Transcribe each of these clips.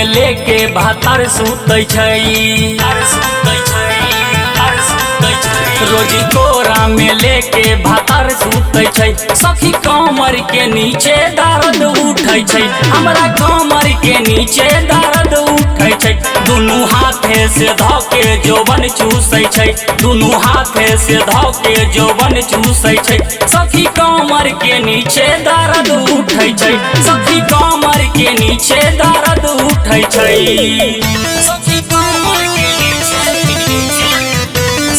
में लेके भातर सुतै छै, रोजी कोरा में लेके भातर सुतै छै। सखी कमर के नीचे दर्द उठै छै, हमरा कमर के नीचे दर्द उठै छै। दुनू हाथे से धके जोबन चूसै छै, दुनू हाथे से धके जोबन चूसै छै। सखी कमर के नीचे दर्द उठै छै, सखी कमर के नीचे दर्द उठै छै। सखी कमर के नीचे,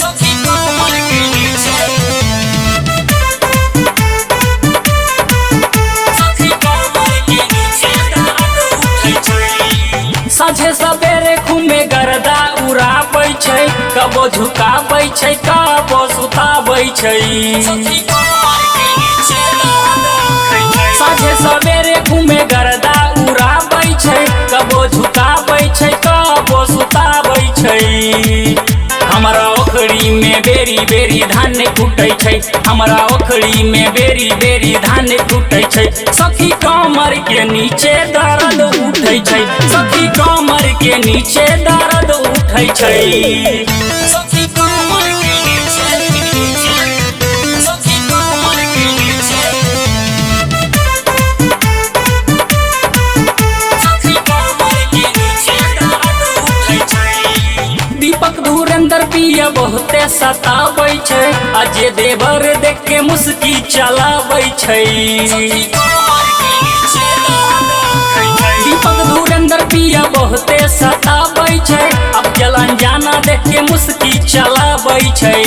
सखी कमर के नीचे, सखी कमर के नीचे दर्द उठै छै। साझे सबेरे घूमे गर्दा उड़ाबै छै, कबो झुकाबै छै कबो सुताबै छै। साझे सबेरे घूमे गर्दा उड़ाबै छै, कबो झुकाबै छै कबो सुताबै छै। हमरा ओखरी में बेरी बेरी धान कुटै छै, हमरा ओखरी में बेरी बेरी धान कुटै छै। सखी कमर के नीचे दर्द उठै छै, सखी कमर के नीचे दर्द उठै छै। सखी कमर के नीचे, सखी कमर के नीचे, सखी कमर के नीचे दर्द उठै छै। दीपक धुरंधर पिया बहुते सताबै छै, अजय देवर देख के मुस्की चलाबै छै। दीपक धुरंधर पिया बहुते सताबै छै, अब जलन जाना देख के मुस्की चलाबै छै।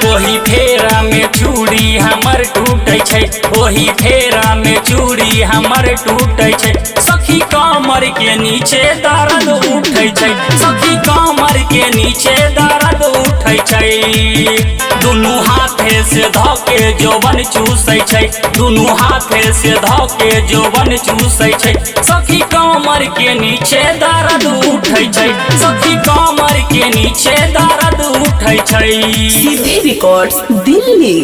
ओही फेरा में चूड़ी हमर टूटै छै, ओही फेरा में चूड़ी हमर टूटै छै। सखी कमर के नीचे दर्द उठै छै, सखी कमर के नीचे दर्द उठै छै। दुनू हाथे से धके जोबन चूसै छै, दुनू हाथे से धके जोबन चूसै छै। सखी कमर के नीचे दर्द उठै छै, सखी कमर के नीचे दर्द उठै छै। सीधे रिकॉर्ड्स दिल्ली।